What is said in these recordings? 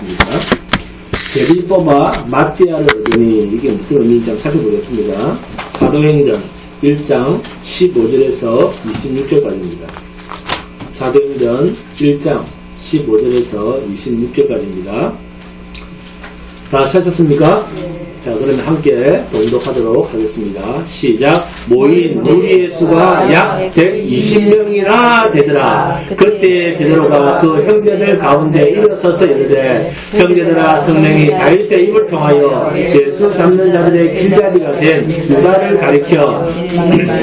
하겠습니다. 제비뽑아 마띠아를 얻으니 이게 무슨 의미인지 한번 살펴보겠습니다. 사도행전 1장 15절에서 26절까지입니다. 사도행전 1장 15절에서 26절까지입니다. 다 찾았습니까? 자, 그러면 함께 봉독하도록 하겠습니다. 시작. 모인 무리의 수가 약 120명이나 되더라. 그때 베드로가 그 형제들 가운데 일어서서 이르되, 형제들아, 성령이 다윗의 입을 통하여 예수 잡는 자들의 길잡이가 된 유다를 가리켜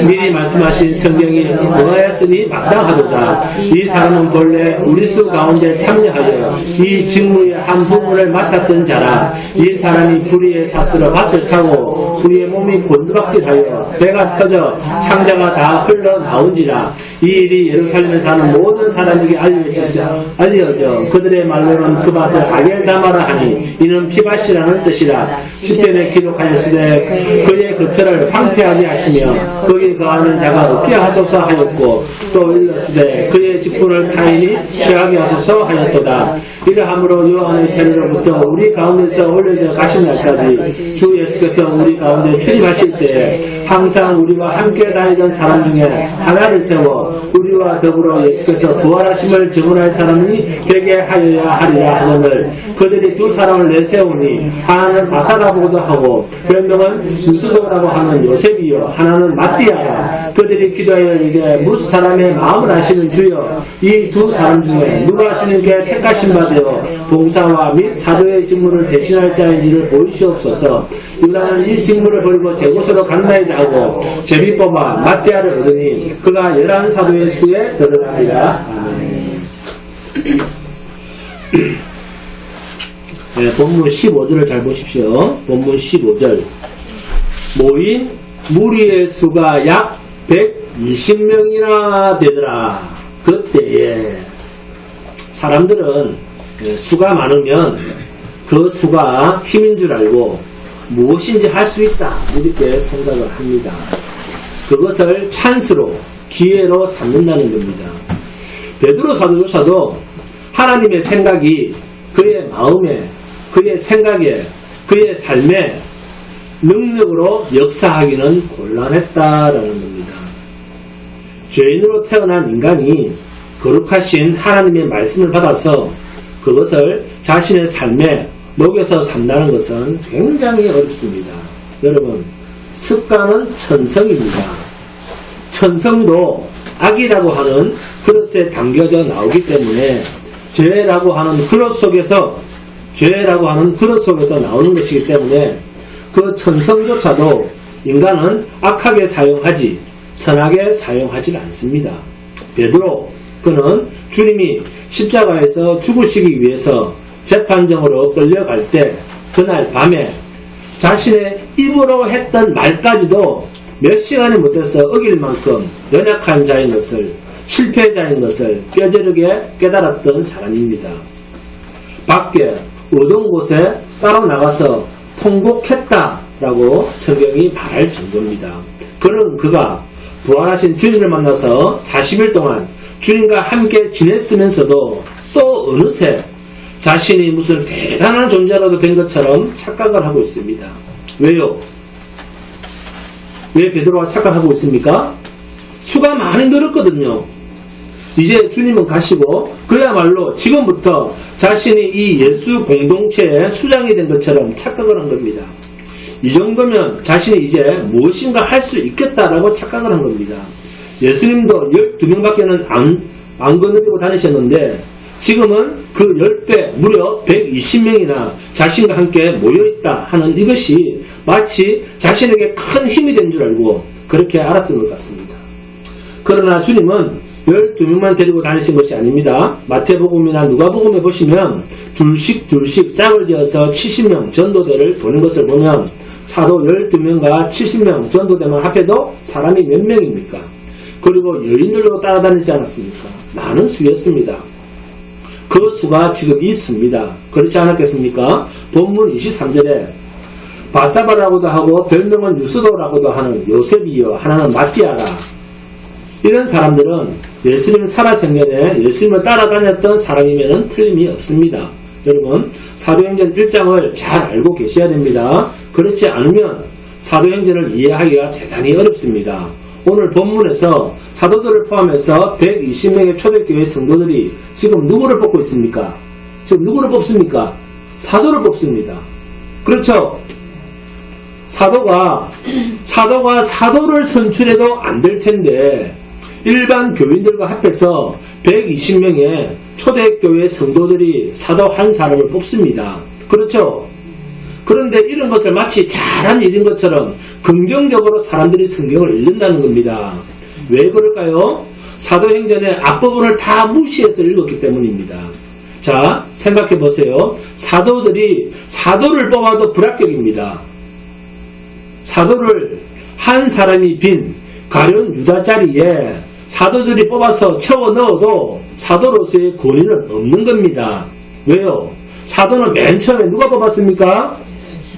미리 말씀하신 성경이 응하였으니 마땅하도다. 이 사람은 본래 우리 수 가운데 참여하여 이 직무의 한 부분을 맡았던 자라. 이 사람이 불의의 사슬로 밭을 사고 우리의 몸이 곤두박질하여 배가 터져 창자가 다 흘러나온지라. 이 일이 예루살렘에 사는 모든 사람에게 알려져 그들의 말로는 그 밭을 아겔다마라 하니 이는 피밭이라는 뜻이라. 시편에 기록하였으되 그의 거처를 황폐하게 하시며 거기 거하는 자가 없게 하소서 하였고, 또 일렀으되 그의 직분을 타인이 취하게 하소서 하였도다. 이러함으로 요한의 세례로부터 우리 가운데서 올려져 가신 날까지 주 예수께서 우리 가운데 출입하실 때에 항상 우리와 함께 다니던 사람 중에 하나를 세워 우리와 더불어 예수께서 부활하심을 증언할 사람이 되게 하여야 하리라 하거늘, 그들이 두 사람을 내세우니 하나는 바사라고도 하고 별명은 유스도라고 하는 요셉이요 하나는 마띠아라. 그들이 기도하여 이르되 무슨 사람의 마음을 아시는 주여, 이 두 사람 중에 누가 주님께 택하신 바 되어 봉사와 및 사도의 직무를 대신할 자인지를 보이시옵소서. 유다는 이 직무를 버리고 제 곳으로 간다이다 하고 제비뽑아 마띠아를 얻으니 그가 11사도의 수에 들어가리라. 네, 본문 15절을 잘 보십시오. 본문 15절. 모인 무리의 수가 약 120명이나 되더라. 그때에 사람들은 수가 많으면 그 수가 힘인 줄 알고 무엇인지 할 수 있다 이렇게 생각을 합니다. 그것을 찬스로 기회로 삼는다는 겁니다. 베드로 사도조차도 하나님의 생각이 그의 마음에, 그의 생각에, 그의 삶에 능력으로 역사하기는 곤란했다라는 겁니다. 죄인으로 태어난 인간이 거룩하신 하나님의 말씀을 받아서 그것을 자신의 삶에 녹여서 산다는 것은 굉장히 어렵습니다. 여러분, 습관은 천성입니다. 천성도 악이라고 하는 그릇에 담겨져 나오기 때문에 죄라고 하는 그릇 속에서 나오는 것이기 때문에 그 천성조차도 인간은 악하게 사용하지 선하게 사용하지 않습니다. 베드로, 그는 주님이 십자가에서 죽으시기 위해서 재판정으로 끌려갈 때 그날 밤에 자신의 입으로 했던 말까지도 몇 시간이 못해서 어길 만큼 연약한 자인 것을, 실패자인 것을 뼈저리게 깨달았던 사람입니다. 밖에 어두운 곳에 따로 나가서 통곡했다라고 성경이 말할 정도입니다. 그런 그가 부활하신 주님을 만나서 40일 동안 주님과 함께 지냈으면서도 또 어느새 자신이 무슨 대단한 존재라도 된 것처럼 착각을 하고 있습니다. 왜요? 왜 베드로가 착각하고 있습니까? 수가 많이 늘었거든요. 이제 주님은 가시고 그야말로 지금부터 자신이 이 예수 공동체의 수장이 된 것처럼 착각을 한 겁니다. 이 정도면 자신이 이제 무엇인가 할 수 있겠다라고 착각을 한 겁니다. 예수님도 12명밖에는 안 거느리고 다니셨는데 지금은 그 10배 무려 120명이나 자신과 함께 모여있다 하는 이것이 마치 자신에게 큰 힘이 된 줄 알고 그렇게 알았던 것 같습니다. 그러나 주님은 12명만 데리고 다니신 것이 아닙니다. 마태복음이나 누가복음에 보시면 둘씩 짝을 지어서 70명 전도대를 보는 것을 보면 사도 12명과 70명 전도대만 합해도 사람이 몇 명입니까? 그리고 여인들도 따라다니지 않았습니까? 많은 수였습니다. 그 수가 지금 이 수입니다. 그렇지 않았겠습니까? 본문 23절에 바사바라고도 하고 별명은 유스도라고도 하는 요셉이요 하나는 마띠아라. 이런 사람들은 예수님 살아생전에 예수님을 따라다녔던 사람이면 틀림이 없습니다. 여러분 사도행전 1장을 잘 알고 계셔야 됩니다. 그렇지 않으면 사도행전을 이해하기가 대단히 어렵습니다. 오늘 본문에서 사도들을 포함해서 120명의 초대교회 성도들이 지금 누구를 뽑고 있습니까? 지금 누구를 뽑습니까? 사도를 뽑습니다. 그렇죠? 사도가 사도를 선출해도 안 될 텐데 일반 교인들과 합해서 120명의 초대교회 성도들이 사도 한 사람을 뽑습니다. 그렇죠? 그런데 이런 것을 마치 잘한 일인 것처럼 긍정적으로 사람들이 성경을 읽는다는 겁니다. 왜 그럴까요? 사도행전의 앞부분을 다 무시해서 읽었기 때문입니다. 자, 생각해 보세요. 사도를 뽑아도 불합격입니다. 사도를 한 사람이 빈 가룟 유다 자리에 사도들이 뽑아서 채워 넣어도 사도로서의 권위는 없는 겁니다. 왜요? 사도는 맨 처음에 누가 뽑았습니까?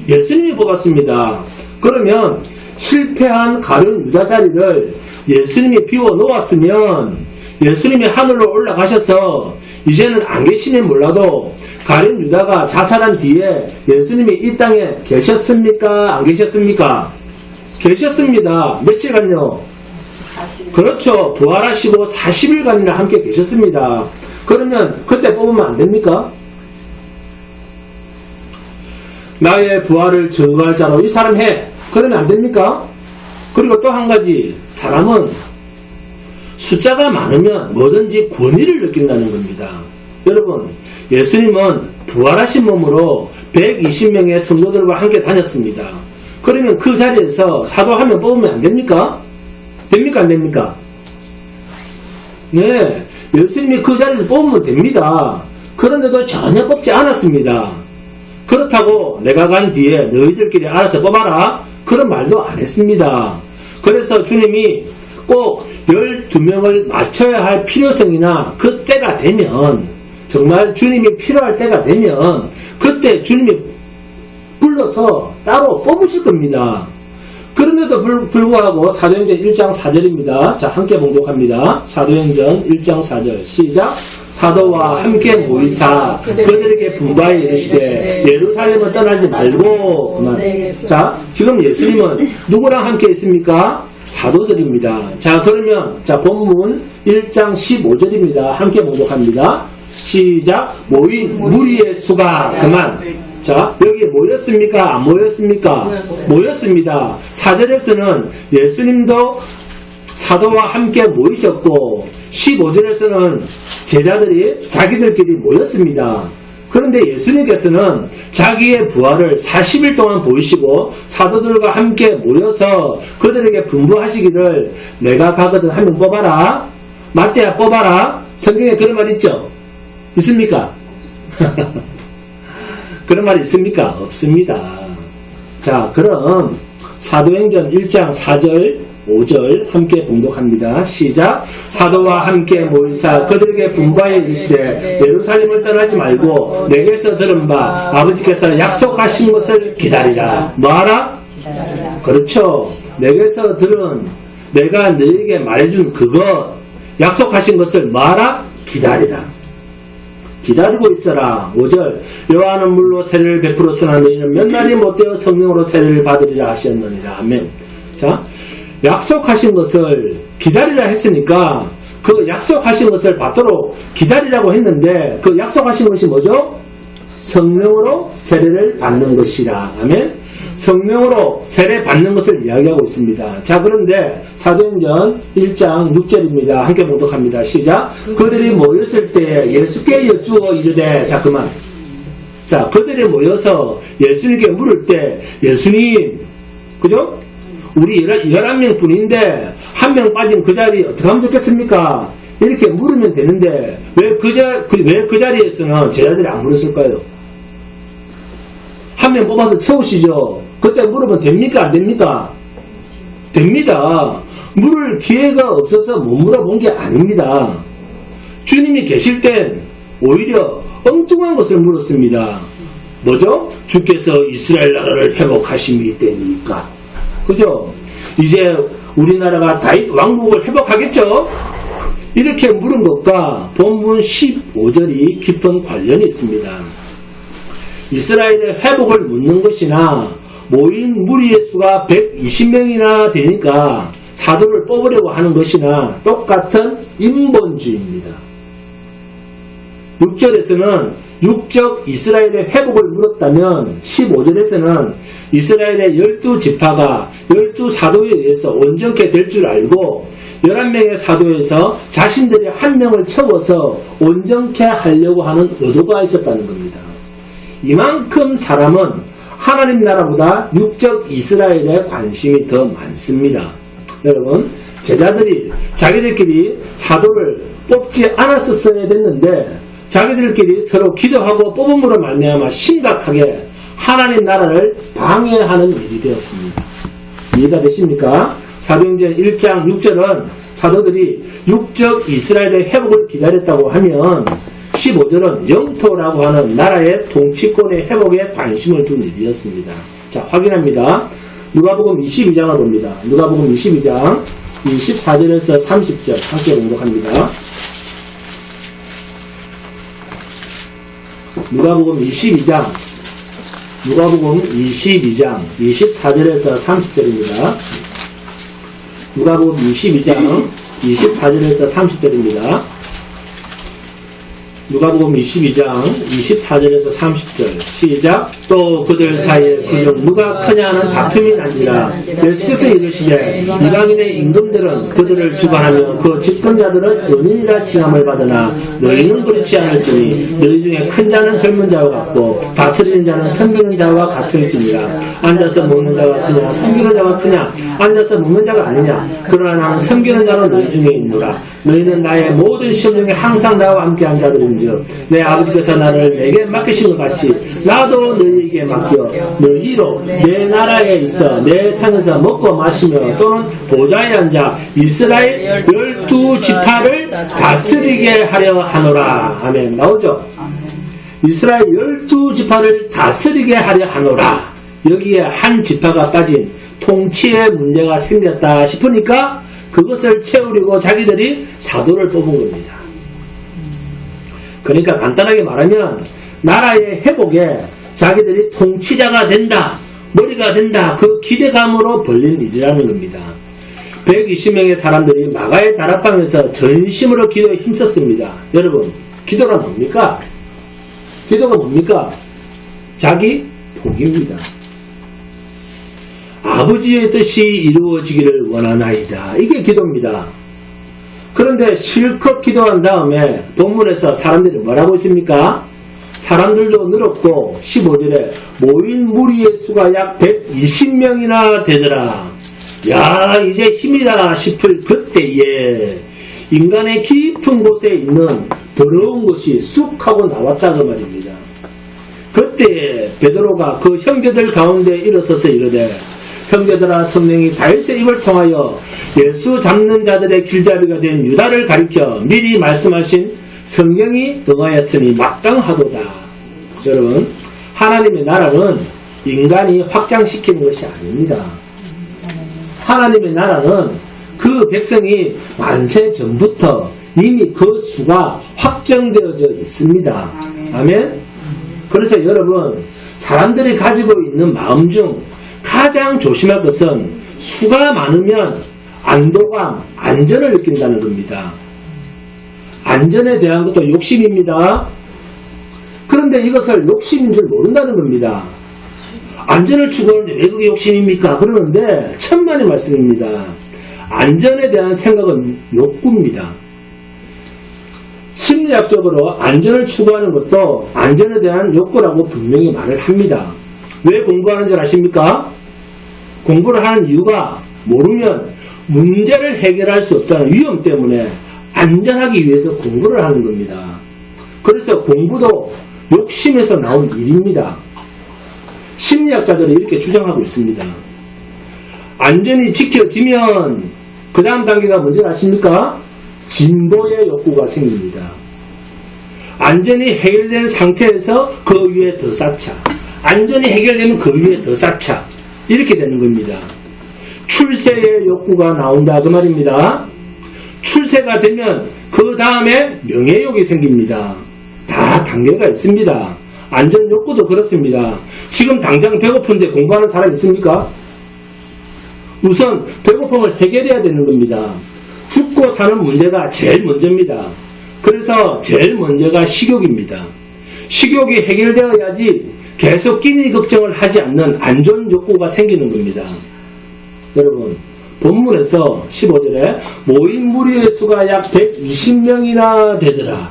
예수님이 뽑았습니다. 그러면 실패한 가룟 유다 자리를 예수님이 비워 놓았으면 예수님이 하늘로 올라가셔서 이제는 안 계시면 몰라도 가룟 유다가 자살한 뒤에 예수님이 이 땅에 계셨습니까? 안 계셨습니까? 계셨습니다. 며칠간요? 그렇죠. 부활하시고 40일간이나 함께 계셨습니다. 그러면 그때 뽑으면 안 됩니까? 나의 부활을 증거할 자로 이 사람 해. 그러면 안 됩니까? 그리고 또 한 가지, 사람은 숫자가 많으면 뭐든지 권위를 느낀다는 겁니다. 여러분, 예수님은 부활하신 몸으로 120명의 성도들과 함께 다녔습니다. 그러면 그 자리에서 사도 한 명 뽑으면 안 됩니까? 됩니까? 안 됩니까? 네, 예수님이 그 자리에서 뽑으면 됩니다. 그런데도 전혀 뽑지 않았습니다. 그렇다고 내가 간 뒤에 너희들끼리 알아서 뽑아라, 그런 말도 안 했습니다. 그래서 주님이 꼭 12명을 맞춰야 할 필요성이나 그 때가 되면, 정말 주님이 필요할 때가 되면 그때 주님이 불러서 따로 뽑으실 겁니다. 그런데도 불구하고 사도행전 1장 4절입니다. 자, 함께 봉독합니다. 사도행전 1장 4절 시작. 사도와 함께 모이사 그들에게 분바에 이르시되 예루살렘을 떠나지 말고. 그만. 자, 지금 예수님은 누구랑 함께 있습니까? 사도들입니다. 자, 그러면 자, 본문 1장 15절입니다. 함께 봉독합니다. 시작. 모인 무리의 수가 그만. 자, 여기 모였습니까? 안 모였습니까? 모였습니다. 4절에서는 예수님도 사도와 함께 모이셨고 15절에서는 제자들이 자기들끼리 모였습니다. 그런데 예수님께서는 자기의 부활을 40일 동안 보이시고 사도들과 함께 모여서 그들에게 분부하시기를 내가 가거든 한 명 뽑아라. 마태야 뽑아라. 성경에 그런 말 있죠? 있습니까? 그런 말 있습니까? 없습니다. 자, 그럼 사도행전 1장 4절 5절 함께 봉독합니다. 시작. 사도와 함께 모이사 그들에게 분바에 이르시되 예루살렘을 떠나지 말고 내게서 들은 바 아버지께서 약속하신 것을 기다리라. 뭐하라? 그렇죠. 내게서 들은 내가 너에게 말해준 그것, 약속하신 것을 뭐하라? 기다리라. 기다리고 있어라. 5절. 요한은 물로 세례를 베풀었으나 너희는 몇 날이 못되어 성령으로 세례를 받으리라 하셨느니라. 아멘. 자, 약속하신 것을 기다리라 했으니까 그 약속하신 것을 받도록 기다리라고 했는데 그 약속하신 것이 뭐죠? 성령으로 세례를 받는 것이라. 아멘. 성령으로 세례 받는 것을 이야기하고 있습니다. 자, 그런데 사도행전 1장 6절입니다. 함께 봉독합니다. 시작. 그들이 모였을 때 예수께 여쭈어 이르되. 자, 그만. 자, 그들이 모여서 예수님께 물을 때 예수님, 그죠? 우리 11명 뿐인데 한 명 빠진 그 자리 어떻게 하면 좋겠습니까? 이렇게 물으면 되는데 왜 그 자리에서는 제자들이 안 물었을까요? 한 명 뽑아서 채우시죠. 그때 물으면 됩니까? 안 됩니까? 됩니다. 물을 기회가 없어서 못 물어본 게 아닙니다. 주님이 계실 땐 오히려 엉뚱한 것을 물었습니다. 뭐죠? 주께서 이스라엘 나라를 회복하심이 때니까. 그죠? 이제 우리나라가 다윗 왕국을 회복하겠죠? 이렇게 물은 것과 본문 15절이 깊은 관련이 있습니다. 이스라엘의 회복을 묻는 것이나 모인 무리의 수가 120명이나 되니까 사도를 뽑으려고 하는 것이나 똑같은 인본주의입니다. 6절에서는 육적 이스라엘의 회복을 물었다면 15절에서는 이스라엘의 12지파가 12사도에 의해서 온전케 될 줄 알고 11명의 사도에서 자신들이 한 명을 채워서 온전케 하려고 하는 의도가 있었다는 겁니다. 이만큼 사람은 하나님 나라보다 육적 이스라엘에 관심이 더 많습니다. 여러분, 제자들이 자기들끼리 사도를 뽑지 않았었어야 됐는데 자기들끼리 서로 기도하고 뽑음으로 말미암아 심각하게 하나님 나라를 방해하는 일이 되었습니다. 이해가 되십니까? 사도행전 1장 6절은 사도들이 육적 이스라엘의 회복을 기다렸다고 하면 15절은 영토라고 하는 나라의 통치권의 회복에 관심을 둔 일이었습니다. 자, 확인합니다. 누가복음 22장을 봅니다. 누가복음 22장 24절에서 30절 함께 공독합니다. 누가복음 22장 24절에서 30절입니다. 누가복음 22장 24절에서 30절입니다. 누가복음 22장 24절에서 30절 시작. 또 그들 사이에 그중 누가 크냐는 다툼이 난지라. 예수께서 이르시되 이방인의 임금들은 그들을 주관하며 그 집권자들은 은인이라 칭함을 받으나 너희는 그렇지 않을지니 너희 중에 큰 자는 젊은 자와 같고 다스리는 자는 섬기는 자와 같을지니라. 앉아서 먹는 자가 크냐 섬기는 자가 크냐. 앉아서 먹는 자가 아니냐. 그러나 나는 섬기는 자는 너희 중에 있노라. 너희는 나의 모든 시험 중에 항상 나와 함께 한 자들인즉 내 아버지께서 나를 내게 맡기신 것 같이 나도 너희에게 맡겨 너희로 내 나라에 있어 내 상에서 먹고 마시며 또는 보좌에 앉아 이스라엘 12지파를 다스리게 하려 하노라. 아멘. 나오죠? 이스라엘 12지파를 다스리게 하려 하노라. 여기에 한 지파가 빠진 통치의 문제가 생겼다 싶으니까 그것을 채우려고 자기들이 사도를 뽑은 겁니다. 그러니까 간단하게 말하면 나라의 회복에 자기들이 통치자가 된다, 머리가 된다, 그 기대감으로 벌린 일이라는 겁니다. 120명의 사람들이 마가의 다락방에서 전심으로 기도에 힘썼습니다. 여러분, 기도가 뭡니까? 기도가 뭡니까? 자기 복입니다. 아버지의 뜻이 이루어지기를 원하나이다. 이게 기도입니다. 그런데 실컷 기도한 다음에 본문에서 사람들이 뭐라고 있습니까? 사람들도 늘었고 15절에 모인 무리의 수가 약 120명이나 되더라. 야, 이제 힘이다 싶을 그때에 인간의 깊은 곳에 있는 더러운 것이 쑥 하고 나왔다 그 말입니다. 그때 베드로가 그 형제들 가운데 일어서서 이르되 형제들아, 성령이 다윗의 입을 통하여 예수 잡는 자들의 길잡이가 된 유다를 가리켜 미리 말씀하신 성령이 응하였으니 마땅하도다. 여러분, 하나님의 나라는 인간이 확장시키는 것이 아닙니다. 하나님의 나라는 그 백성이 만세 전부터 이미 그 수가 확정되어져 있습니다. 아멘? 그래서 여러분, 사람들이 가지고 있는 마음 중 가장 조심할 것은 수가 많으면 안도감, 안전을 느낀다는 겁니다. 안전에 대한 것도 욕심입니다. 그런데 이것을 욕심인 줄 모른다는 겁니다. 안전을 추구하는데 왜 그게 욕심입니까? 그러는데 천만의 말씀입니다. 안전에 대한 생각은 욕구입니다. 심리학적으로 안전을 추구하는 것도 안전에 대한 욕구라고 분명히 말을 합니다. 왜 공부하는 줄 아십니까? 공부를 하는 이유가 모르면 문제를 해결할 수 없다는 위험 때문에 안전하기 위해서 공부를 하는 겁니다. 그래서 공부도 욕심에서 나온 일입니다. 심리학자들이 이렇게 주장하고 있습니다. 안전이 지켜지면 그 다음 단계가 뭔지 아십니까? 진보의 욕구가 생깁니다. 안전이 해결된 상태에서 그 위에 더 쌓자. 안전이 해결되면 그 위에 더 쌓자. 이렇게 되는 겁니다. 출세의 욕구가 나온다 그 말입니다. 출세가 되면 그 다음에 명예욕이 생깁니다. 다 단계가 있습니다. 안전 욕구도 그렇습니다. 지금 당장 배고픈데 공부하는 사람 있습니까? 우선 배고픔을 해결해야 되는 겁니다. 죽고 사는 문제가 제일 먼저입니다. 그래서 제일 먼저가 식욕입니다. 식욕이 해결되어야지 계속 끼니 걱정을 하지 않는 안전 욕구가 생기는 겁니다. 여러분, 본문에서 15절에 모인 무리의 수가 약 120명이나 되더라.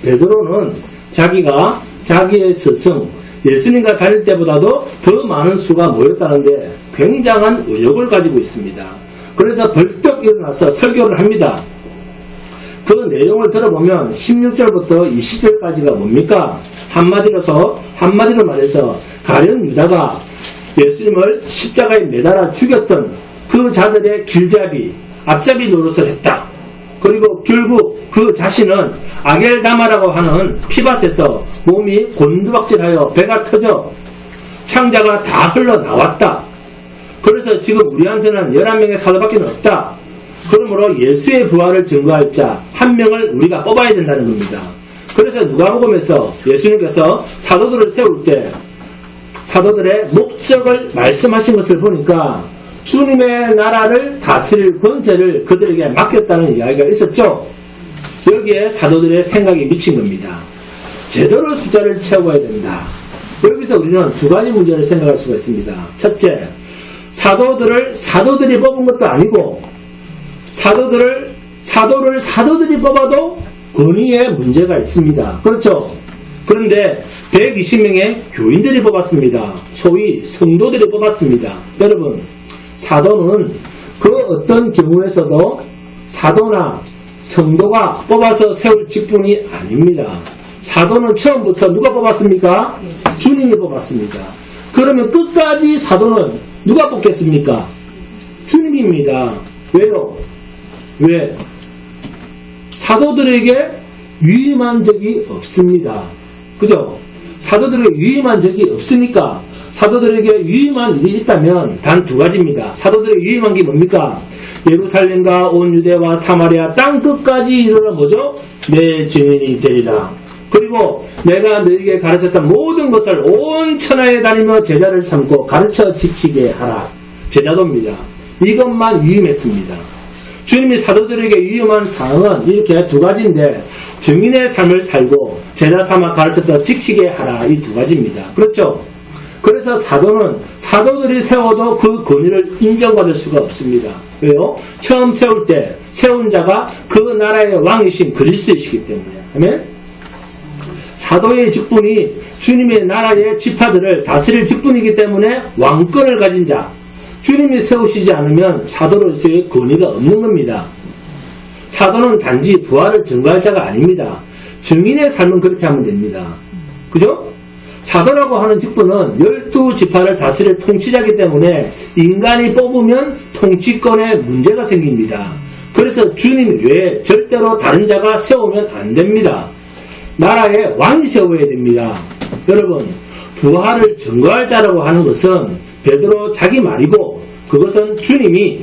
베드로는 자기가 자기의 스승 예수님과 다닐 때보다도 더 많은 수가 모였다는데 굉장한 의욕을 가지고 있습니다. 그래서 벌떡 일어나서 설교를 합니다. 그 내용을 들어보면 16절부터 20절까지가 뭡니까? 한마디로 말해서 가룟 유다가 예수님을 십자가에 매달아 죽였던 그 자들의 길잡이, 앞잡이 노릇을 했다. 그리고 결국 그 자신은 아겔다마라고 하는 피밭에서 몸이 곤두박질하여 배가 터져 창자가 다 흘러나왔다. 그래서 지금 우리한테는 11명의 사도밖에 없다. 그러므로 예수의 부활을 증거할 자 한 명을 우리가 뽑아야 된다는 겁니다. 그래서 누가복음에서 예수님께서 사도들을 세울 때 사도들의 목적을 말씀하신 것을 보니까 주님의 나라를 다스릴 권세를 그들에게 맡겼다는 이야기가 있었죠. 여기에 사도들의 생각이 미친 겁니다. 제대로 숫자를 채워야 된다. 여기서 우리는 두 가지 문제를 생각할 수가 있습니다. 첫째, 사도들이 뽑은 것도 아니고 사도를 사도들이 뽑아도 권위에 문제가 있습니다. 그렇죠? 그런데 120명의 교인들이 뽑았습니다. 소위 성도들이 뽑았습니다. 여러분, 사도는 그 어떤 경우에서도 사도나 성도가 뽑아서 세울 직분이 아닙니다. 사도는 처음부터 누가 뽑았습니까? 주님이 뽑았습니다. 그러면 끝까지 사도는 누가 뽑겠습니까? 주님입니다. 왜요? 왜? 사도들에게 위임한 적이 없습니다. 그죠? 사도들에게 위임한 적이 없으니까 사도들에게 위임한 일이 있다면 단 두 가지입니다. 사도들에게 위임한 게 뭡니까? 예루살렘과 온 유대와 사마리아 땅 끝까지 이르러 뭐죠? 내 증인이 되리라. 그리고 내가 너에게 가르쳤던 모든 것을 온 천하에 다니며 제자를 삼고 가르쳐 지키게 하라. 제자도입니다. 이것만 위임했습니다. 주님이 사도들에게 위임한 사항은 이렇게 두 가지인데 증인의 삶을 살고 제자 삼아 가르쳐서 지키게 하라. 이 두 가지입니다. 그렇죠? 그래서 사도는 사도들이 세워도 그 권위를 인정받을 수가 없습니다. 왜요? 처음 세울 때 세운 자가 그 나라의 왕이신 그리스도이시기 때문에. 아멘? 사도의 직분이 주님의 나라의 지파들을 다스릴 직분이기 때문에 왕권을 가진 자, 주님이 세우시지 않으면 사도로서의 권위가 없는 겁니다. 사도는 단지 부활을 증거할 자가 아닙니다. 증인의 삶은 그렇게 하면 됩니다. 그죠? 사도라고 하는 직분은 12지파를 다스릴 통치자이기 때문에 인간이 뽑으면 통치권에 문제가 생깁니다. 그래서 주님 외에 절대로 다른 자가 세우면 안 됩니다. 나라의 왕이 세워야 됩니다. 여러분, 부활을 증거할 자라고 하는 것은 베드로 자기 말이고 그것은 주님이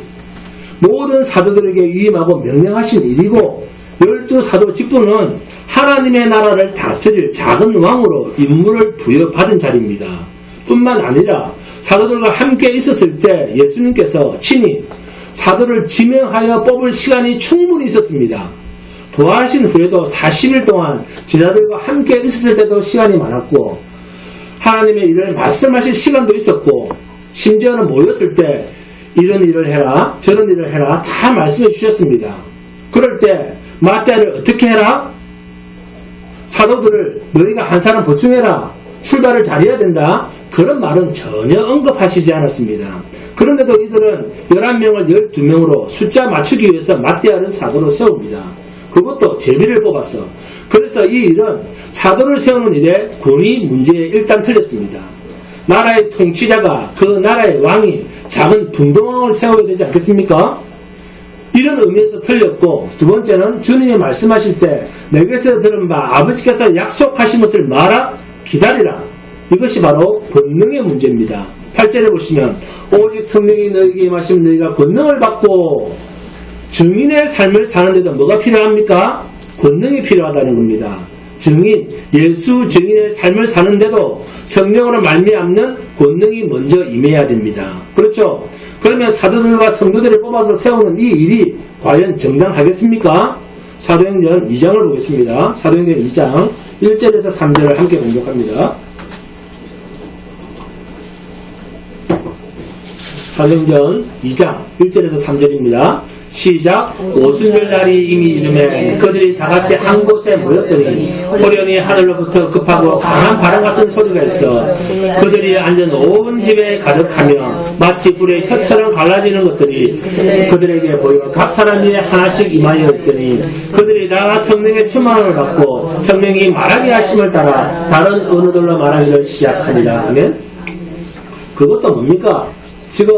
모든 사도들에게 위임하고 명령하신 일이고 12사도 직분은 하나님의 나라를 다스릴 작은 왕으로 임무를 부여받은 자리입니다. 뿐만 아니라 사도들과 함께 있었을 때 예수님께서 친히 사도를 지명하여 뽑을 시간이 충분히 있었습니다. 부활하신 후에도 40일 동안 제자들과 함께 있었을 때도 시간이 많았고 하나님의 일을 말씀하실 시간도 있었고 심지어는 모였을 때 이런 일을 해라 저런 일을 해라 다 말씀해 주셨습니다. 그럴 때 마태를 어떻게 해라? 사도들을 너희가 한 사람 보충해라. 출발을 잘해야 된다. 그런 말은 전혀 언급하시지 않았습니다. 그런데도 이들은 11명을 12명으로 숫자 맞추기 위해서 마태아를 사도로 세웁니다. 그것도 제비를 뽑았어. 그래서 이 일은 사도를 세우는 일에 권위 문제에 일단 틀렸습니다. 나라의 통치자가 그 나라의 왕이 작은 분동왕을 세워야 되지 않겠습니까? 이런 의미에서 틀렸고 두 번째는 주님이 말씀하실 때 내게서 들은 바 아버지께서 약속하신 것을 말아 기다리라. 이것이 바로 권능의 문제입니다. 8절에 보시면 오직 성령이 너희에게 임하시면 너희가 권능을 받고 증인의 삶을 사는데도 뭐가 필요합니까? 권능이 필요하다는 겁니다. 증인, 예수 증인의 삶을 사는데도 성령으로 말미암는 권능이 먼저 임해야 됩니다. 그렇죠? 그러면 사도들과 성도들을 뽑아서 세우는 이 일이 과연 정당하겠습니까? 사도행전 2장을 보겠습니다. 사도행전 2장 1절에서 3절을 함께 공독합니다. 사도행전 2장 1절에서 3절입니다. 시작. 오순절 날이 이미 이르매 그들이 다같이 한 곳에 모였더니 호련히 하늘로부터 급하고 강한 바람 같은 소리가 있어 그들이 앉은 온 집에 가득하며 마치 불에 혀처럼 갈라지는 것들이 그들에게 보여 각 사람 위에 하나씩 임하여 있더니 그들이 다 성령의 충만을 받고 성령이 말하게 하심을 따라 다른 언어들로 말하기를 시작하니라. 아멘. 그것도 뭡니까? 지금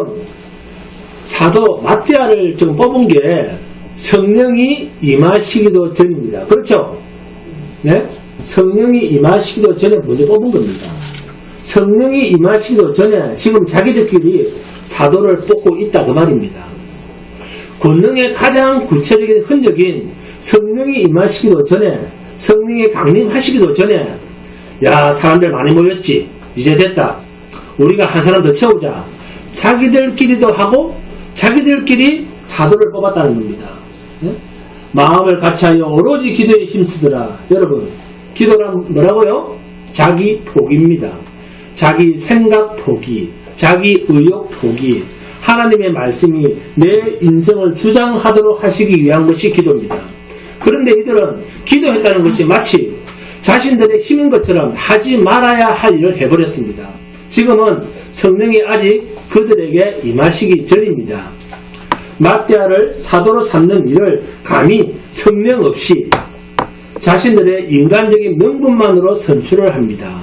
사도 마띠아를 지금 뽑은 게 성령이 임하시기도 전입니다. 그렇죠? 네? 성령이 임하시기도 전에 먼저 뽑은 겁니다. 성령이 임하시기도 전에 지금 자기들끼리 사도를 뽑고 있다 그 말입니다. 권능의 가장 구체적인 흔적인 성령이 임하시기도 전에 성령이 강림하시기도 전에 야 사람들 많이 모였지 이제 됐다 우리가 한 사람 더 채우자 자기들끼리도 하고 자기들끼리 사도를 뽑았다는 겁니다. 네? 마음을 같이하여 오로지 기도에 힘쓰더라. 여러분 기도란 뭐라고요? 자기 포기입니다. 자기 생각 포기, 자기 의욕 포기, 하나님의 말씀이 내 인생을 주장하도록 하시기 위한 것이 기도입니다. 그런데 이들은 기도했다는 것이 마치 자신들의 힘인 것처럼 하지 말아야 할 일을 해버렸습니다. 지금은 성령이 아직 그들에게 임하시기 전입니다. 마띠아를 사도로 삼는 일을 감히 성령 없이 자신들의 인간적인 명분만으로 선출을 합니다.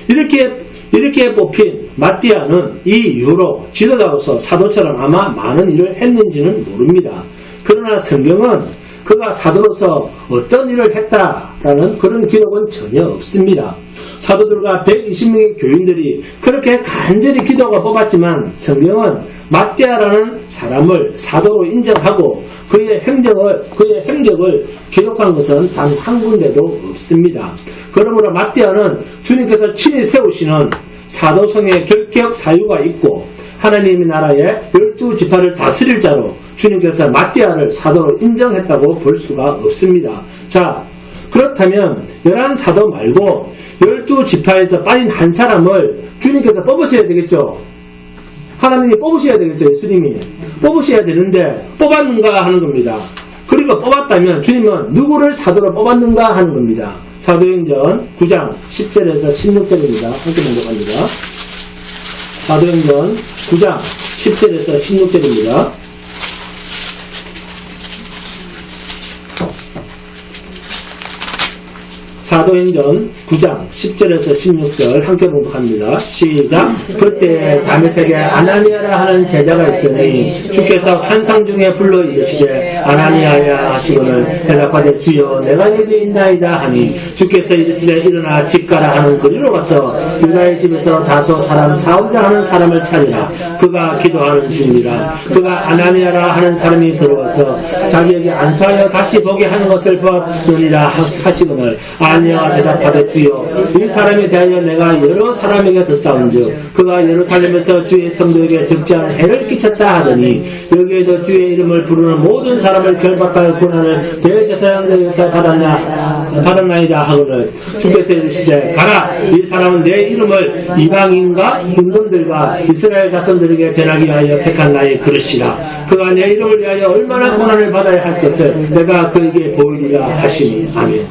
이렇게 뽑힌 마띠아는 이 이후로 지도자로서 사도처럼 아마 많은 일을 했는지는 모릅니다. 그러나 성경은 그가 사도로서 어떤 일을 했다라는 그런 기록은 전혀 없습니다. 사도들과 120명의 교인들이 그렇게 간절히 기도가 뽑았지만 성경은 마띠아라는 사람을 사도로 인정하고 그의 행적을 기록한 것은 단 한 군데도 없습니다. 그러므로 마띠아는 주님께서 친히 세우시는 사도성의 결격 사유가 있고 하나님의 나라의 12지파를 다스릴 자로 주님께서 마띠아를 사도로 인정했다고 볼 수가 없습니다. 자, 그렇다면 11사도 말고 12지파에서 빠진 한 사람을 주님께서 뽑으셔야 되겠죠. 하나님이 뽑으셔야 되겠죠. 예수님이 뽑으셔야 되는데 뽑았는가 하는 겁니다. 그리고 뽑았다면 주님은 누구를 사도로 뽑았는가 하는 겁니다. 사도행전 9장 10절에서 16절입니다. 함께 공독합니다. 사도행전 9장 10절에서 16절입니다. 사도행전 9장 10절에서 16절 함께 봉독합니다. 시작. 그때 다메섹에 아나니아라 하는 제자가 있더니 주께서 환상 중에 불러 이르시되 아나니아야 하시거늘 대답하되 주여 내가 여기 있나이다 하니 주께서 이르시되 일어나 집 가라 하는 그리로 가서 유다의 집에서 다소 사람 사울이라 하는 사람을 찾으라. 그가 기도하는 중이라. 그가 아나니아라 하는 사람이 들어와서 자기에게 안수하여 다시 보게 하는 것을 보느니라 하시거늘 아니야 대답하되 주여 이 사람에 대하여 내가 여러 사람에게 듣사온즉 그가 예루살렘에서 주의 성도에게 적지 않은 해를 끼쳤다 하더니 여기에도 주의 이름을 부르는 모든 사람을 결박할 고난을 대제사장에게서 받았나이다 하거늘 주께서 이르시되 가라 이 사람은 내 이름을 이방인과 임금들과 이스라엘 자손들에게 전하기 위하여 택한 나의 그릇이라. 그가 내 이름을 위하여 얼마나 고난을 받아야 할 것을 내가 그에게 보이리라 하시니. 아멘.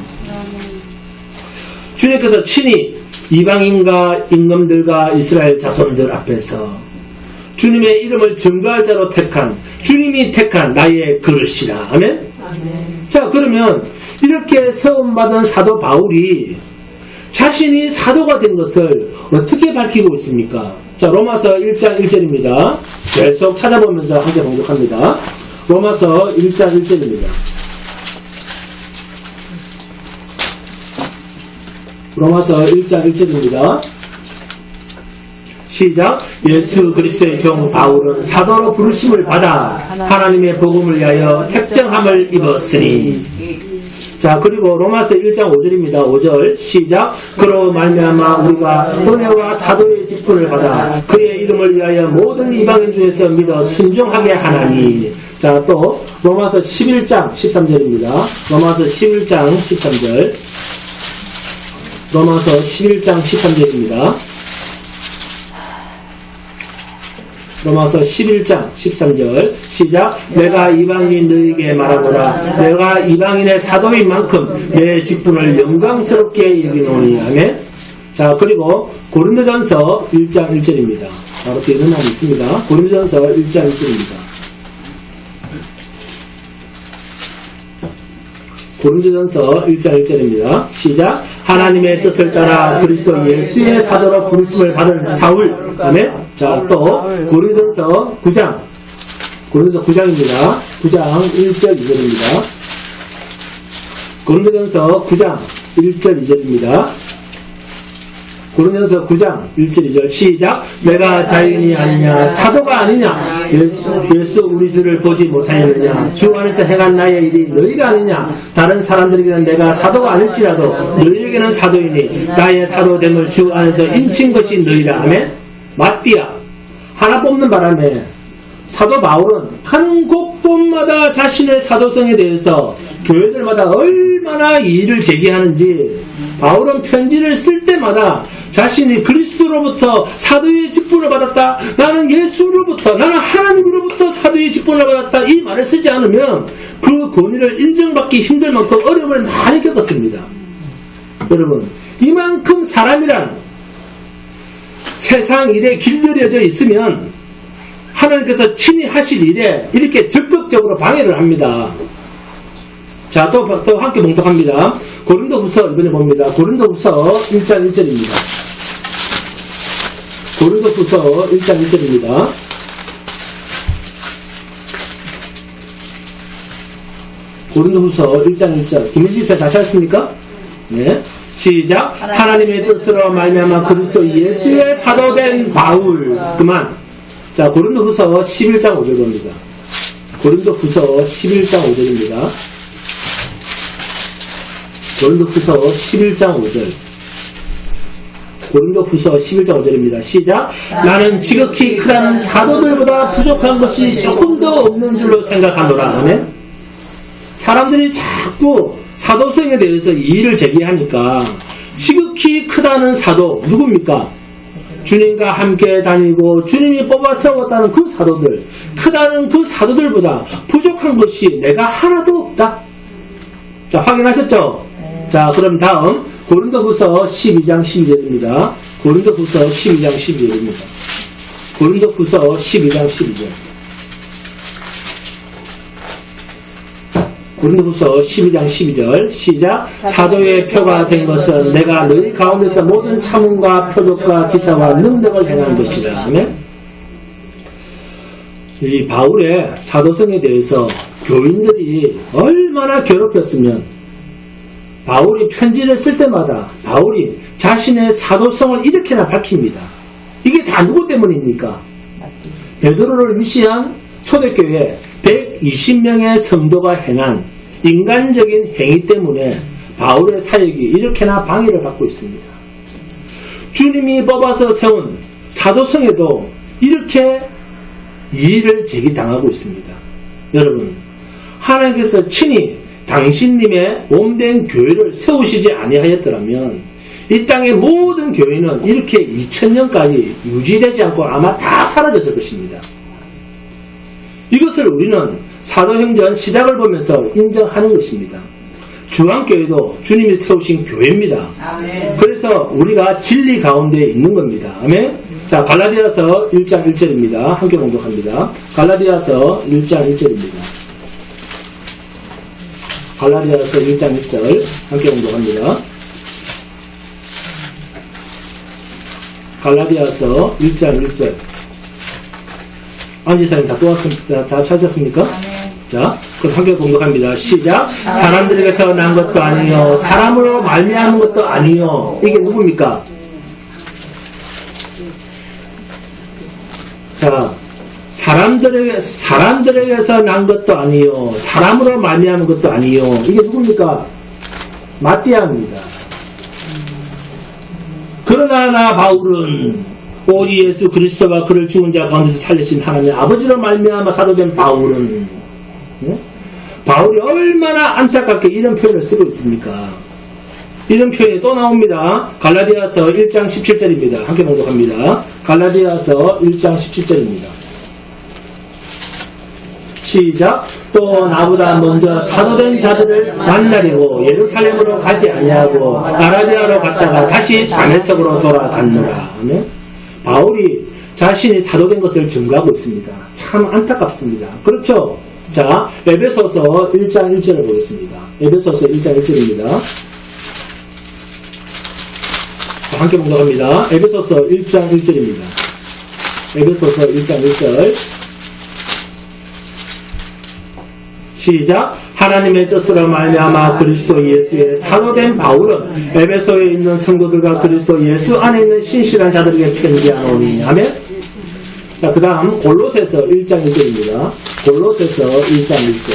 주님께서 친히 이방인과 임금들과 이스라엘 자손들 앞에서 주님의 이름을 증거할 자로 택한 주님이 택한 나의 그릇이라. 아멘? 자, 그러면 이렇게 세움받은 사도 바울이 자신이 사도가 된 것을 어떻게 밝히고 있습니까? 자, 로마서 1장 1절입니다. 계속 찾아보면서 함께 봉독합니다. 로마서 1장 1절입니다. 로마서 1장 1절입니다. 시작. 예수 그리스도의 종 바울은 사도로 부르심을 받아 하나님의 복음을 위하여 택정함을 입었으니. 자, 그리고 로마서 1장 5절입니다. 5절 시작. 그로 말미암아 우리가 은혜와 사도의 직분을 받아 그의 이름을 위하여 모든 이방인 중에서 믿어 순종하게 하나니. 자, 또 로마서 11장 13절입니다. 로마서 11장 13절. 로마서 11장 13절입니다. 로마서 11장 13절 시작. 내가 이방인 너희에게 말하노라. 내가 이방인의 사도인 만큼 내 직분을 영광스럽게 여기노니. 아멘. 자, 그리고 고린도전서 1장 1절입니다. 바로 뒤에는 하나 있습니다. 고린도전서 1장 1절입니다. 고린도전서 1장 1절입니다. 시작. 하나님의 뜻을 따라 그리스도 예수의 사도로 부르심을 받은 사울. 아멘. 자, 또 고린도전서 9장. 고린도전서 9장입니다. 9장 1절 2절입니다. 고린도전서 9장 1절 2절입니다. 고린도전서 9장 1절 2절 시작. 내가 자인이 아니냐 사도가 아니냐 예수 우리 주를 보지 못하였느냐 주 안에서 행한 나의 일이 너희가 아니냐 다른 사람들에게는 내가 사도가 아닐지라도 너희에게는 사도이니 나의 사도됨을 주 안에서 인친 것이 너희라. 아멘. 마띠아 하나 뽑는 바람에 사도 바울은 가는 곳곳마다 자신의 사도성에 대해서 교회들마다 얼마나 이의를 제기하는지 바울은 편지를 쓸 때마다 자신이 그리스도로부터 사도의 직분을 받았다. 나는 예수로부터 나는 하나님으로부터 사도의 직분을 받았다. 이 말을 쓰지 않으면 그 권위를 인정받기 힘들 만큼 어려움을 많이 겪었습니다. 여러분 이만큼 사람이란 세상 일에 길들여져 있으면 하나님께서 친히 하실 일에 이렇게 적극적으로 방해를 합니다. 자, 또 함께 봉독합니다. 고린도후서 이번에 봅니다. 고린도후서 1장 1절입니다. 고린도후서 1장 1절입니다. 고린도후서 1장 1절. 김민식 때 다시 하셨습니까? 네. 시작. 하나님의 뜻으로 말미암아 그리스도 예수의 사도된 바울. 그만. 자, 고린도후서 11장 5절 봅니다. 고린도후서 11장 5절입니다. 고린도후서 11장 5절. 고린도후서 11장 5절입니다. 시작. 나는 지극히 크다는 사도들보다 부족한 것이 조금 더 없는 줄로 생각하노라. 아멘. 사람들이 자꾸 사도성에 대해서 이의를 제기하니까 지극히 크다는 사도 누굽니까? 주님과 함께 다니고 주님이 뽑아 세웠다는 그 사도들, 크다는 그 사도들보다 부족한 것이 내가 하나도 없다. 자, 확인하셨죠? 자, 그럼 다음 고린도후서 12장 12절입니다. 고린도후서 12장 12절입니다. 고린도후서 12장 12절. 고린도후서 12장 12절 시작. 사도의 표가 된 것은 내가 너희 가운데서 모든 참음과 표적과 기사와 능력을 행한 것이라. 아멘. 이 바울의 사도성에 대해서 교인들이 얼마나 괴롭혔으면 바울이 편지를 쓸 때마다 바울이 자신의 사도성을 이렇게나 밝힙니다. 이게 다 누구 때문입니까? 베드로를 위시한 초대교회 120명의 성도가 행한 인간적인 행위 때문에 바울의 사역이 이렇게나 방해를 받고 있습니다. 주님이 뽑아서 세운 사도성에도 이렇게 이의를 제기당하고 있습니다. 여러분, 하나님께서 친히 당신님의 몸된 교회를 세우시지 아니하였더라면 이 땅의 모든 교회는 이렇게 2000년까지 유지되지 않고 아마 다 사라졌을 것입니다. 이것을 우리는 사도행전 시작을 보면서 인정하는 것입니다. 중앙교회도 주님이 세우신 교회입니다. 아멘. 그래서 우리가 진리 가운데 있는 겁니다. 아멘. 자, 갈라디아서 1장 1절입니다. 함께 공독합니다. 갈라디아서 1장 1절입니다. 갈라디아서 1장 1절 함께 공독합니다. 갈라디아서 1장 1절. 안지사님 다 찾으셨습니까? 자, 그럼 함께 공독합니다. 시작. 사람들에게서 난 것도 아니요 사람으로 말미암은 것도 아니요. 이게 누굽니까? 자, 사람들에게서 난 것도 아니요 사람으로 말미암은 것도 아니요. 이게 누굽니까? 마띠아입니다. 그러나 나 바울은 오직 예수 그리스도가 그를 죽은 자 가운데서 살리신 하나님의 아버지로 말미암아 사도된 바울은, 바울이 얼마나 안타깝게 이런 표현을 쓰고 있습니까? 이런 표현이 또 나옵니다. 갈라디아서 1장 17절입니다. 함께 봉독합니다. 갈라디아서 1장 17절입니다. 시작. 또 나보다 먼저 사도된 자들을 만나려고 예루살렘으로 가지 아니하고 아라비아로 갔다가 다시 다메섹으로 돌아갔노라. 바울이 자신이 사도된 것을 증거하고 있습니다. 참 안타깝습니다. 그렇죠? 자, 에베소서 1장 1절을 보겠습니다. 에베소서 1장 1절입니다. 함께 봉독합니다. 에베소서 1장 1절입니다. 에베소서 1장 1절. 시작. 하나님의 뜻으로 말미암아 그리스도 예수의 사도된 바울은 에베소에 있는 성도들과 그리스도 예수 안에 있는 신실한 자들에게 편지하노니. 아멘. 자, 그 다음 골로새서 1장 1절입니다. 골로새서 1장 1절.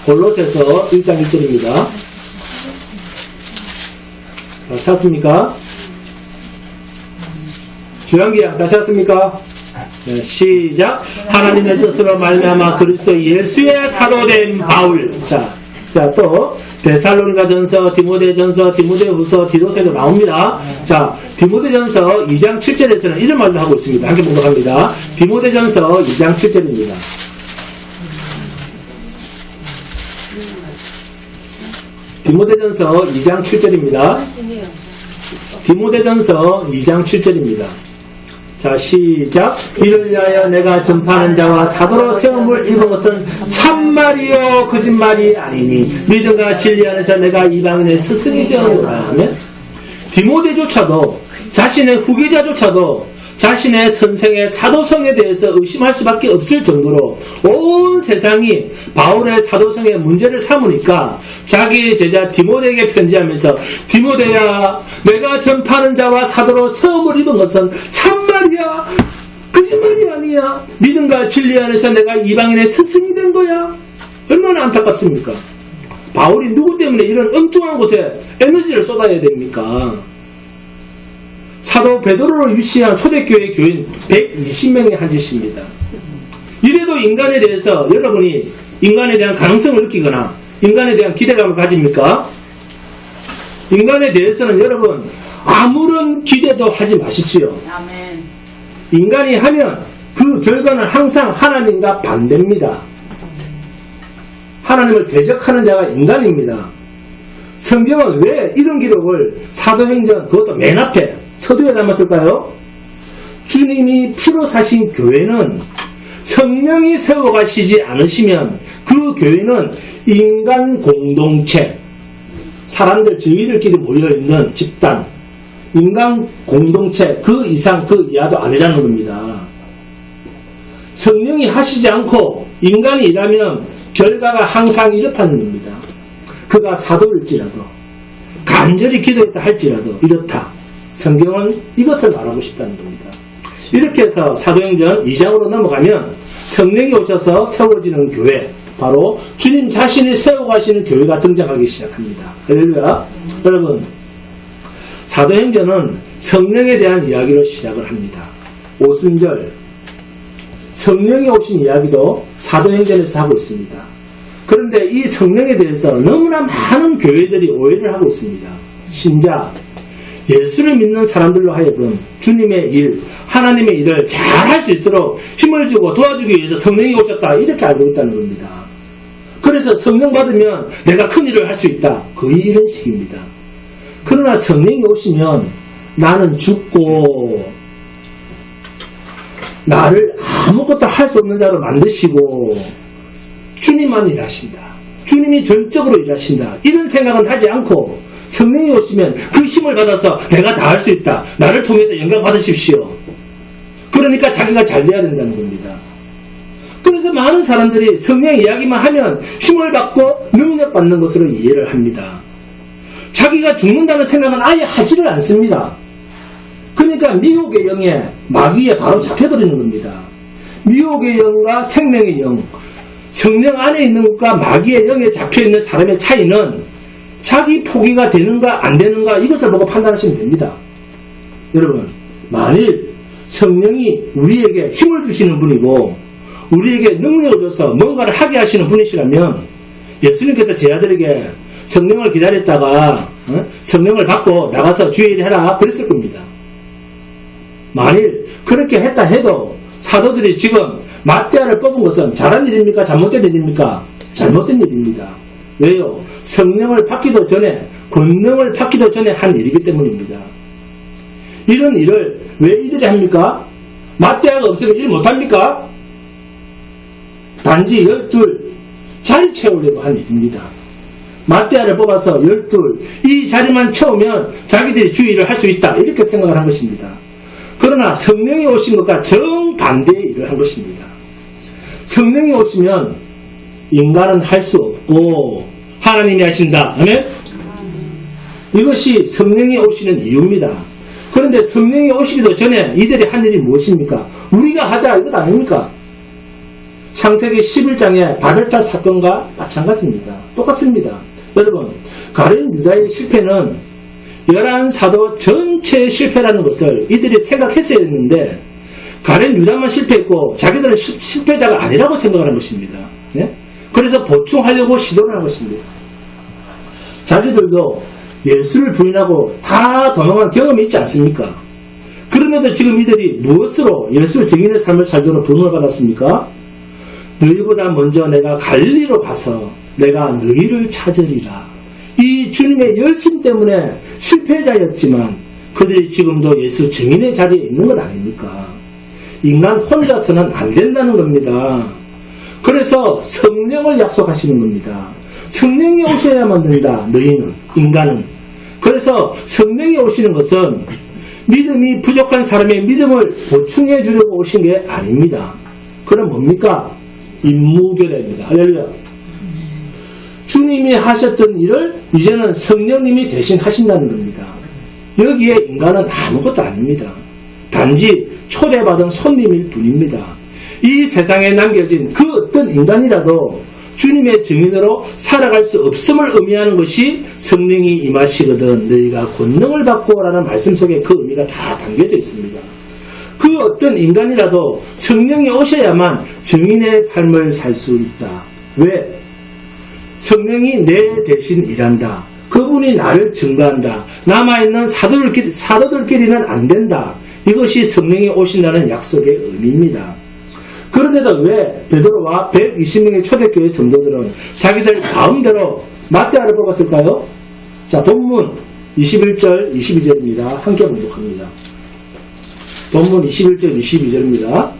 골로새서 1장 1절입니다. 찾았습니까? 주양기야, 다 찾았습니까? 네, 시작. 하나님의 뜻으로 말미암아 그리스도 예수의 사도된 바울. 자, 또 데살로니가전서, 디모데전서, 디모데후서, 디도서에도 나옵니다. 자, 디모데전서 2장 7절에서는 이런 말도 하고 있습니다. 함께 봉독합니다. 디모데전서 2장 7절입니다. 디모데전서 2장 7절입니다. 디모데전서 2장 7절입니다. 자, 시작. 이를 위하여 내가 전파하는 자와 사도로 세움을 입은 것은 참말이요 거짓말이 아니니 믿음과 진리 안에서 내가 이방인의 스승이 되었노라. 디모데조차도 자신의 후계자조차도 자신의 선생의 사도성에 대해서 의심할 수밖에 없을 정도로 온 세상이 바울의 사도성의 문제를 삼으니까 자기의 제자 디모데에게 편지하면서 디모데야, 내가 전파하는 자와 사도로 세움을 입은 것은 참말이야, 거짓말이 아니야. 믿음과 진리 안에서 내가 이방인의 스승이 된 거야. 얼마나 안타깝습니까? 바울이 누구 때문에 이런 엉뚱한 곳에 에너지를 쏟아야 됩니까? 사도 베드로를 유치한 초대교회 교인 120명의 한 짓입니다. 이래도 인간에 대해서 여러분이 인간에 대한 가능성을 느끼거나 인간에 대한 기대감을 가집니까? 인간에 대해서는 여러분 아무런 기대도 하지 마십시오. 아멘. 인간이 하면 그 결과는 항상 하나님과 반대입니다. 하나님을 대적하는 자가 인간입니다. 성경은 왜 이런 기록을 사도행전 그것도 맨 앞에 서두에 담았을까요? 주님이 피로 사신 교회는 성령이 세워가시지 않으시면 그 교회는 인간 공동체, 사람들 저희들끼리 모여있는 집단, 인간 공동체 그 이상 그 이하도 아니라는 겁니다. 성령이 하시지 않고 인간이 일하면 결과가 항상 이렇다는 겁니다. 그가 사도일지라도 간절히 기도했다 할지라도 이렇다. 성경은 이것을 말하고 싶다는 겁니다. 이렇게 해서 사도행전 2장으로 넘어가면 성령이 오셔서 세워지는 교회, 바로 주님 자신이 세워가시는 교회가 등장하기 시작합니다. 할렐루야. 여러분, 사도행전은 성령에 대한 이야기로 시작을 합니다. 오순절 성령이 오신 이야기도 사도행전에서 하고 있습니다. 그런데 이 성령에 대해서 너무나 많은 교회들이 오해를 하고 있습니다. 신자, 예수를 믿는 사람들로 하여금 주님의 일, 하나님의 일을 잘 할 수 있도록 힘을 주고 도와주기 위해서 성령이 오셨다, 이렇게 알고 있다는 겁니다. 그래서 성령 받으면 내가 큰 일을 할 수 있다, 거의 이런 식입니다. 그러나 성령이 오시면 나는 죽고 나를 아무것도 할 수 없는 자로 만드시고 주님만 일하신다, 주님이 전적으로 일하신다, 이런 생각은 하지 않고 성령이 오시면 그 힘을 받아서 내가 다 할 수 있다, 나를 통해서 영광 받으십시오. 그러니까 자기가 잘 돼야 된다는 겁니다. 그래서 많은 사람들이 성령 이야기만 하면 힘을 받고 능력 받는 것으로 이해를 합니다. 자기가 죽는다는 생각은 아예 하지를 않습니다. 그러니까 미혹의 영에 마귀에 바로 잡혀버리는 겁니다. 미혹의 영과 생명의 영, 성령 안에 있는 것과 마귀의 영에 잡혀있는 사람의 차이는 자기 포기가 되는가 안 되는가 이것을 보고 판단하시면 됩니다. 여러분, 만일 성령이 우리에게 힘을 주시는 분이고 우리에게 능력을 줘서 뭔가를 하게 하시는 분이시라면 예수님께서 제 아들에게 성령을 기다렸다가 성령을 받고 나가서 주의 일 해라 그랬을 겁니다. 만일 그렇게 했다 해도 사도들이 지금 마떼아를 뽑은 것은 잘한 일입니까? 잘못된 일입니까? 잘못된 일입니다. 왜요? 성령을 받기도 전에, 권능을 받기도 전에 한 일이기 때문입니다. 이런 일을 왜 이들이 합니까? 마떼아가 없으면 일 못합니까? 단지 12 자리 채우려고 한 일입니다. 마떼아를 뽑아서 12 이 자리만 채우면 자기들이 주의를 할 수 있다 이렇게 생각을 한 것입니다. 그러나 성령이 오신 것과 정반대의 일을 한 것입니다. 성령이 오시면 인간은 할 수 없고 하나님이 하신다. 아멘? 이것이 성령이 오시는 이유입니다. 그런데 성령이 오시기도 전에 이들이 한 일이 무엇입니까? 우리가 하자 이것 아닙니까? 창세기 11장의 바벨탑 사건과 마찬가지입니다. 똑같습니다. 여러분, 가룟 유다의 실패는 11사도 전체의 실패라는 것을 이들이 생각했어야 했는데 가룟 유다만 실패했고 자기들은 실패자가 아니라고 생각을 한 것입니다. 네? 그래서 보충하려고 시도를 한 것입니다. 자기들도 예수를 부인하고 다 도망한 경험이 있지 않습니까? 그런데도 지금 이들이 무엇으로 예수 증인의 삶을 살도록 부름을 받았습니까? 너희보다 먼저 내가 갈릴리로 가서 내가 너희를 찾으리라. 이 주님의 열심 때문에 실패자였지만 그들이 지금도 예수 증인의 자리에 있는 것 아닙니까? 인간 혼자서는 안 된다는 겁니다. 그래서 성령을 약속하시는 겁니다. 성령이 오셔야만 된다. 너희는, 인간은. 그래서 성령이 오시는 것은 믿음이 부족한 사람의 믿음을 보충해 주려고 오신 게 아닙니다. 그럼 뭡니까? 임무교대입니다. 할렐루야. 주님이 하셨던 일을 이제는 성령님이 대신 하신다는 겁니다. 여기에 인간은 아무것도 아닙니다. 단지 초대받은 손님일 뿐입니다. 이 세상에 남겨진 그 어떤 인간이라도 주님의 증인으로 살아갈 수 없음을 의미하는 것이 성령이 임하시거든 너희가 권능을 받고 라는 말씀 속에 그 의미가 다 담겨져 있습니다. 그 어떤 인간이라도 성령이 오셔야만 증인의 삶을 살 수 있다. 왜? 성령이 내 대신 일한다. 그분이 나를 증거한다. 남아있는 사도들끼리는 안 된다. 이것이 성령이 오신다는 약속의 의미입니다. 그런데도 왜 베드로와 120명의 초대교회 성도들은 자기들 마음대로 마떼아를 뽑았을까요? 자, 본문 21절 22절입니다. 함께 봉독합니다. 본문 21절 22절입니다.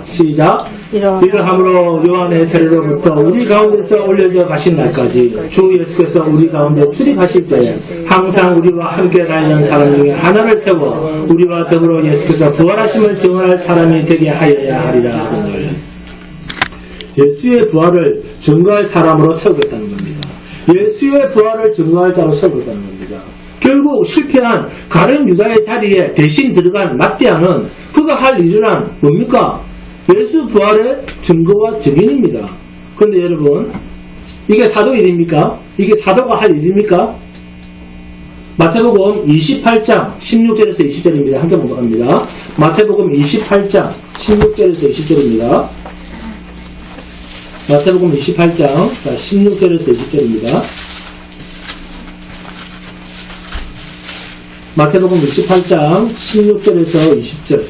시작. 이러함으로 요한의 세례로부터 우리 가운데서 올려져 가신 날까지 주 예수께서 우리 가운데 출입하실 때 항상 우리와 함께 다니는 사람 중에 하나를 세워 우리와 더불어 예수께서 부활하심을 증언할 사람이 되게 하여야 하리라 하늘. 예수의 부활을 증거할 사람으로 세우겠다는 겁니다. 예수의 부활을 증거할 자로 세우겠다는 겁니다. 결국 실패한 가룟 유다의 자리에 대신 들어간 마떼아는 그가 할 일은 뭡니까? 예수 부활의 증거와 증인입니다. 그런데 여러분, 이게 사도 일입니까? 이게 사도가 할 일입니까? 마태복음 28장 16절에서 20절입니다. 함께 봉독합니다. 마태복음 28장 16절에서 20절입니다. 마태복음 28장 16절에서 20절입니다. 마태복음 28장 16절에서 20절.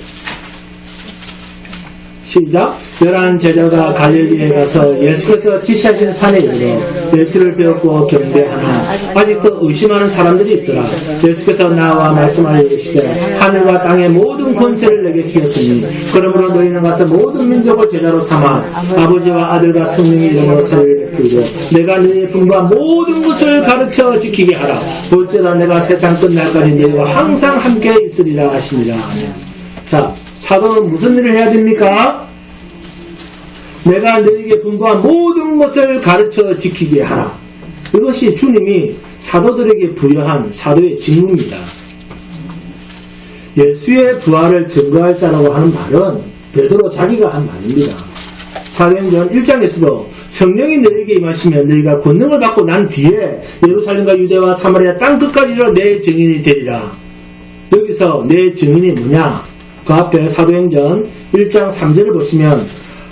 시작. 11 제자가 갈릴리에 가서 예수께서 지시하신 산에 이르러 예수를 배웠고 경배하나 아직도 의심하는 사람들이 있더라. 예수께서 나와 말씀하여 이르시되 하늘과 땅의 모든 권세를 내게 주셨으니 그러므로 너희는 가서 모든 민족을 제자로 삼아 아버지와 아들과 성령의 이름으로 세례를 베풀고 내가 너희의 분부한 모든 것을 가르쳐 지키게 하라. 어쩌다 내가 세상 끝날까지 너희와 항상 함께 있으리라 하시니라. 아멘. 자, 사도는 무슨 일을 해야 됩니까? 내가 너희에게 분부한 모든 것을 가르쳐 지키게 하라. 이것이 주님이 사도들에게 부여한 사도의 직무입니다. 예수의 부활을 증거할 자라고 하는 말은 베드로 자기가 한 말입니다. 사도행전 1장에서도 성령이 너희에게 임하시면 너희가 권능을 받고 난 뒤에 예루살렘과 유대와 사마리아 땅 끝까지로 내 증인이 되리라. 여기서 내 증인이 뭐냐? 그 앞에 사도행전 1장 3절을 보시면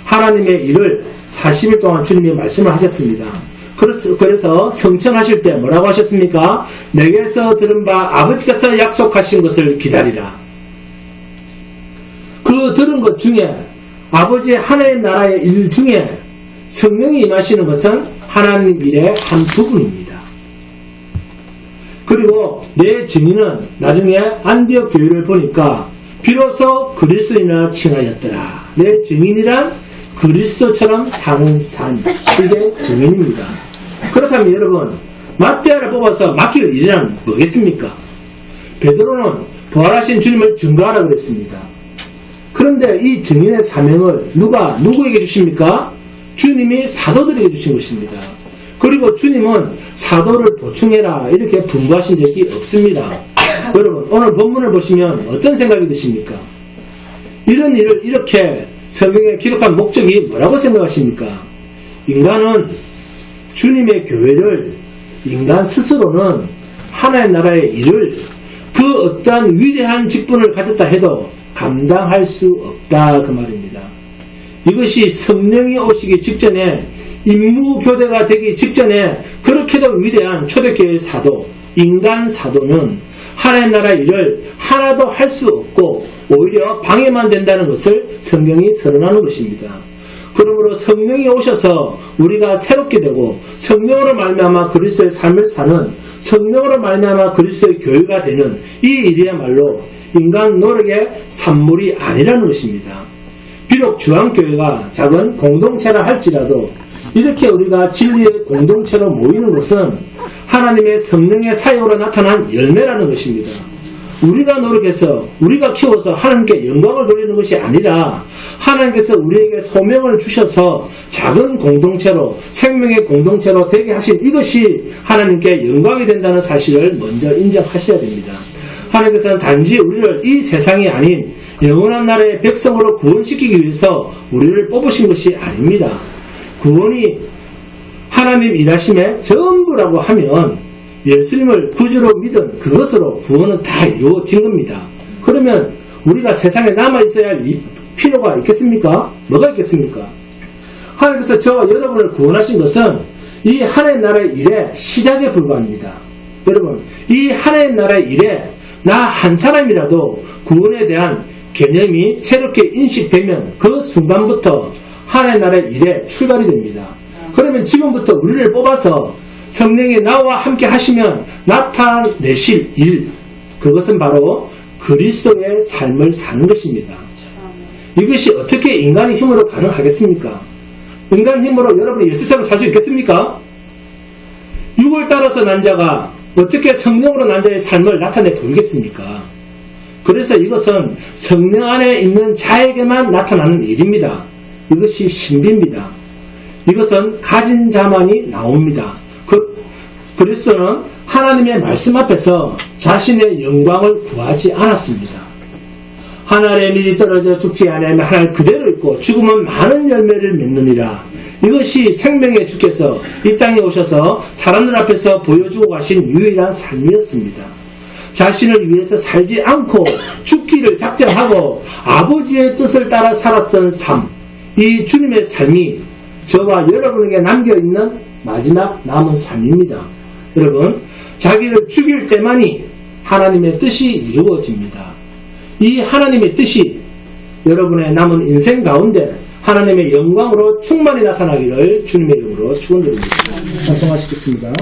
하나님의 일을 40일 동안 주님이 말씀을 하셨습니다. 그래서 성천하실 때 뭐라고 하셨습니까? 내게서 들은 바 아버지께서 약속하신 것을 기다리라. 그 들은 것 중에 아버지의 하나님 나라의 일 중에 성령이 임하시는 것은 하나님 일의 한 부분입니다. 그리고 내 증인은 나중에 안디옥 교회를 보니까 비로소 그리스도인이라 칭하였더라. 내 증인이란 그리스도처럼 사는 삶, 이게 증인입니다. 그렇다면 여러분, 마태아를 뽑아서 맡길 일이란 뭐겠습니까? 베드로는 부활하신 주님을 증거하라고 그랬습니다. 그런데 이 증인의 사명을 누구에게 주십니까? 주님이 사도들에게 주신 것입니다. 그리고 주님은 사도를 보충해라 이렇게 분부하신 적이 없습니다. 여러분, 오늘 본문을 보시면 어떤 생각이 드십니까? 이런 일을 이렇게 성경에 기록한 목적이 뭐라고 생각하십니까? 인간은 주님의 교회를 인간 스스로는 하나님 나라의 일을 그 어떠한 위대한 직분을 가졌다 해도 감당할 수 없다 그 말입니다. 이것이 성령이 오시기 직전에 임무교대가 되기 직전에 그렇게도 위대한 초대교회의 사도, 인간 사도는 하나님 나라의 일을 하나도 할 수 없고 오히려 방해만 된다는 것을 성경이 선언하는 것입니다. 그러므로 성령이 오셔서 우리가 새롭게 되고 성령으로 말미암아 그리스도의 삶을 사는, 성령으로 말미암아 그리스도의 교회가 되는 이 일이야말로 인간 노력의 산물이 아니라는 것입니다. 비록 주한교회가 작은 공동체라 할지라도 이렇게 우리가 진리의 공동체로 모이는 것은 하나님의 성령의 사역으로 나타난 열매라는 것입니다. 우리가 노력해서 우리가 키워서 하나님께 영광을 돌리는 것이 아니라 하나님께서 우리에게 소명을 주셔서 작은 공동체로, 생명의 공동체로 되게 하신 이것이 하나님께 영광이 된다는 사실을 먼저 인정하셔야 됩니다. 하나님께서는 단지 우리를 이 세상이 아닌 영원한 나라의 백성으로 구원시키기 위해서 우리를 뽑으신 것이 아닙니다. 구원이 하나님 일하심의 전부라고 하면 예수님을 구주로 믿은 그것으로 구원은 다 이루어진 겁니다. 그러면 우리가 세상에 남아있어야 할 필요가 있겠습니까? 뭐가 있겠습니까? 하나님께서 저와 여러분을 구원하신 것은 이 하나님 나라의 일의 시작에 불과합니다. 여러분, 이 하나님 나라의 일에 나 한 사람이라도 구원에 대한 개념이 새롭게 인식되면 그 순간부터 하나님 나라의 일에 출발이 됩니다. 그러면 지금부터 우리를 뽑아서 성령이 나와 함께 하시면 나타내실 일, 그것은 바로 그리스도의 삶을 사는 것입니다. 이것이 어떻게 인간의 힘으로 가능하겠습니까? 인간의 힘으로 여러분이 예수처럼 살 수 있겠습니까? 육을 따라서 난 자가 어떻게 성령으로 난 자의 삶을 나타내 보이겠습니까? 그래서 이것은 성령 안에 있는 자에게만 나타나는 일입니다. 이것이 신비입니다. 이것은 가진 자만이 나옵니다. 그리스도는 하나님의 말씀 앞에서 자신의 영광을 구하지 않았습니다. 하늘에 밀이 떨어져 죽지 아니하면 하늘 그대로 있고 죽으면 많은 열매를 맺느니라. 이것이 생명의 주께서 이 땅에 오셔서 사람들 앞에서 보여주고 가신 유일한 삶이었습니다. 자신을 위해서 살지 않고 죽기를 작정하고 아버지의 뜻을 따라 살았던 삶, 이 주님의 삶이 저와 여러분에게 남겨있는 마지막 남은 삶입니다. 여러분, 자기를 죽일 때만이 하나님의 뜻이 이루어집니다. 이 하나님의 뜻이 여러분의 남은 인생 가운데 하나님의 영광으로 충만히 나타나기를 주님의 이름으로 축원드립니다. 찬송하시겠습니다.